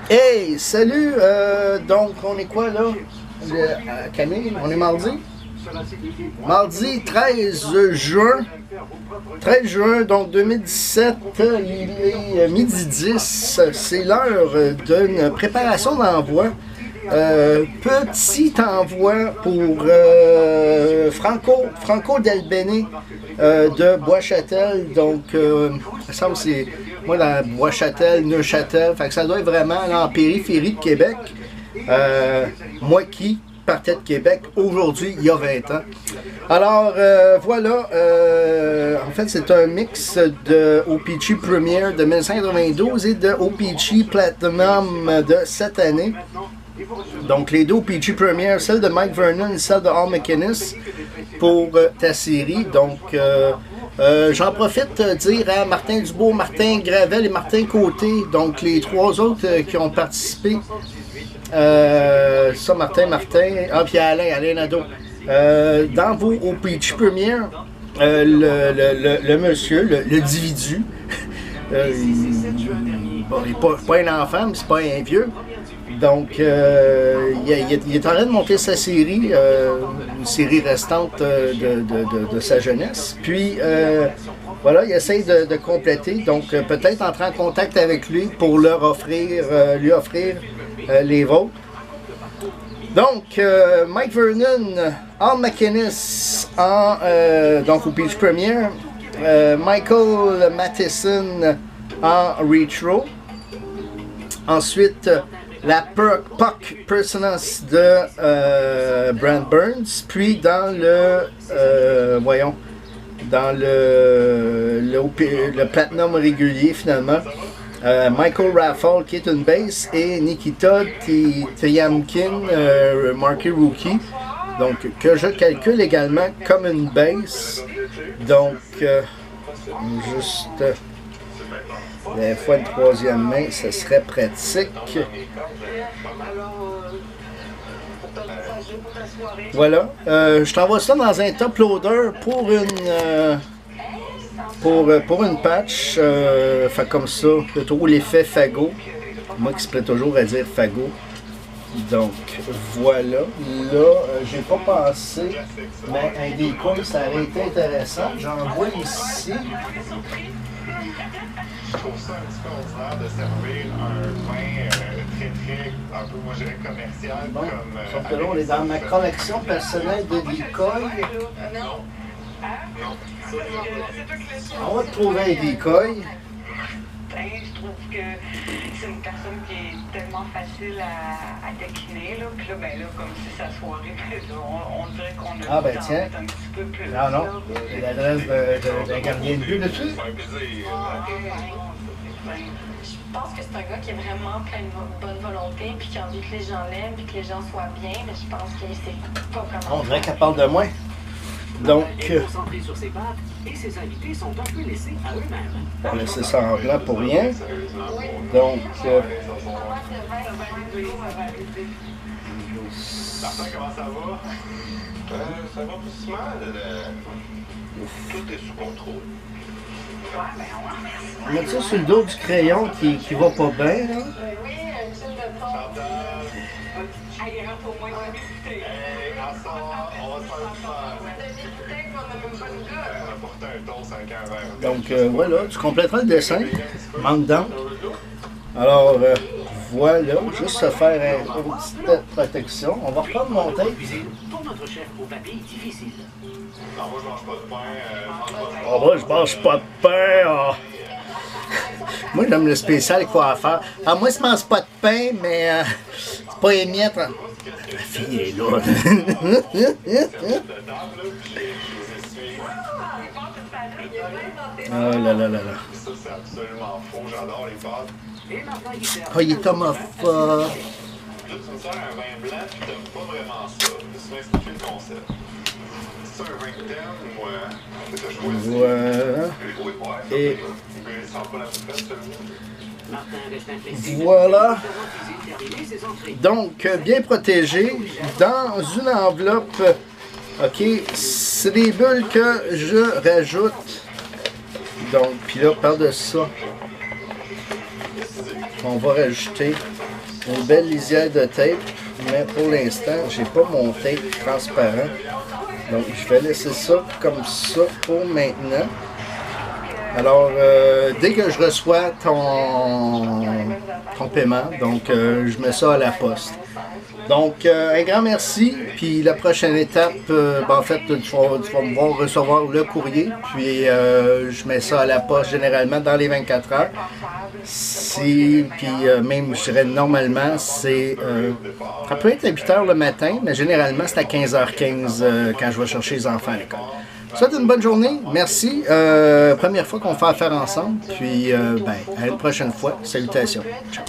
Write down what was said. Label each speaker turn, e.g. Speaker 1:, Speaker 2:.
Speaker 1: Hey, salut! Donc, on est quoi là? Camille, on est mardi? Mardi 13 juin. 13 juin, donc 2017, il est midi 10. C'est l'heure d'une préparation d'envoi. Petit envoi pour Franco Del Bene de Bois-Châtel. Donc, ça me semble que c'est moi dans Bois-Châtel, Neuchâtel. Fait que ça doit être vraiment en périphérie de Québec. Moi qui partais de Québec aujourd'hui, il y a 20 ans. Alors, voilà. En fait, c'est un mix de O-Pee-Chee Premier de 1992 et de O-Pee-Chee Platinum de cette année. Donc, les deux O-Pee-Chee Premier, celle de Mike Vernon et celle de Al MacInnis pour ta série. Donc, j'en profite de dire à Martin Dubois, Martin Gravel et Martin Côté, donc les trois autres qui ont participé. Ça, Martin, puis Alain Nadeau. Dans vos O-Pee-Chee Premier, le monsieur, le individu, il n'est pas un enfant, mais c'est pas un vieux. Donc, il est en train de monter sa série, une série restante de sa jeunesse. Puis, voilà, il essaie de compléter. Donc, peut-être entrer en contact avec lui pour lui offrir les vôtres. Donc, Mike Vernon, Al MacInnis donc au Beach Premier, Michael Matheson en retro. Ensuite, la Puck Personas de Brent Burns, puis dans le Platinum régulier finalement, Michael Raffle qui est une bass et Nikita Tiamkin, marqué rookie, donc que je calcule également comme une bass. Donc juste des fois une troisième main, ce serait pratique. Voilà, je t'envoie ça dans un top loader pour une patch, fait comme ça, de trop l'effet fagot. Moi qui se plaît toujours à dire fagot. Donc voilà, là j'ai pas pensé, mais un decoy ça aurait été intéressant. J'en vois ici.
Speaker 2: Je trouve ça un petit peu ordinaire de servir un pain très, un peu, moi je dirais commercial.
Speaker 1: Bon,
Speaker 2: comme.
Speaker 1: sauf que là, on est dans ma collection personnelle de decoy. On va te trouver un decoy.
Speaker 3: Je trouve que c'est une personne qui est tellement facile à taquiner, là. Puis là, ben là, comme c'est sa soirée, on dirait qu'on a
Speaker 1: Ben tiens.
Speaker 3: un petit peu plus.
Speaker 1: Non, c'est l'adresse d'un gardien de but dessus.
Speaker 4: Je pense que c'est un gars qui est vraiment plein de bonne volonté, puis qui a envie que les gens l'aiment, puis que les gens soient bien, mais je pense qu'il sait pas comment.
Speaker 1: On dirait qu'elle parle de moi. Donc,
Speaker 5: concentré sur ses pattes et ses invités sont un peu laissés à eux-mêmes.
Speaker 1: on va laisser ça en blanc pour rien. Donc,
Speaker 2: Martin, comment ça va? Ça va pas si mal. Tout est sous contrôle.
Speaker 1: on met ça sur le dos du crayon qui va pas bien, là.
Speaker 4: Oui, un petit de ton.
Speaker 3: Allez, rentre au moins de m'écouter.
Speaker 2: Hey, ensemble, on va se faire une fête.
Speaker 4: On n'a même pas de gars.
Speaker 2: On va porter un toast avec un verre.
Speaker 1: Donc, voilà, tu compléteras le dessin. Manque d'encre. Alors, voilà, juste se faire une petite protection. On va reprendre mon tape.
Speaker 5: Pour notre chef au papier difficile.
Speaker 2: Non, moi je mange pas de pain.
Speaker 1: Oh, moi, je mange pas de pain. Oh. Moi, j'aime le spécial coiffeur. Alors, moi, je mange pas de pain, mais c'est pas les miettes. Hein. La fille est là. Oh là là là là.
Speaker 2: Ça, c'est absolument faux. J'adore les pâtes.
Speaker 5: Et maintenant, il sert.
Speaker 1: Oh, il est homophobe.
Speaker 2: Là, tu me sers un vin blanc, puis t'aimes pas vraiment ça. Je me suis expliqué le concept. C'est un vin que t'aimes ou que t'as choisi?
Speaker 1: Voilà. Et
Speaker 2: Il sent pas la souffrance, celui-là.
Speaker 5: Martin reste inflexible.
Speaker 1: voilà.
Speaker 5: Terminer ses entrées.
Speaker 1: Donc, bien protégé dans une enveloppe. OK, c'est des bulles que je rajoute. Donc, puis là, par-dessus ça, on va rajouter une belle lisière de tape, mais pour l'instant, j'ai pas mon tape transparent. Donc, je vais laisser ça comme ça pour maintenant. Alors, dès que je reçois ton paiement, donc je mets ça à la poste. Donc, un grand merci. Puis la prochaine étape, en fait, tu vas me voir recevoir le courrier. Puis je mets ça à la poste généralement dans les 24 heures. Puis même, je dirais normalement, c'est... ça peut être à 8 h le matin, mais généralement, c'est à 15h15 quand je vais chercher les enfants à l'école. Je vous souhaite une bonne journée. Merci. Première fois qu'on fait affaire ensemble. Puis, à une prochaine fois. Salutations. Ciao.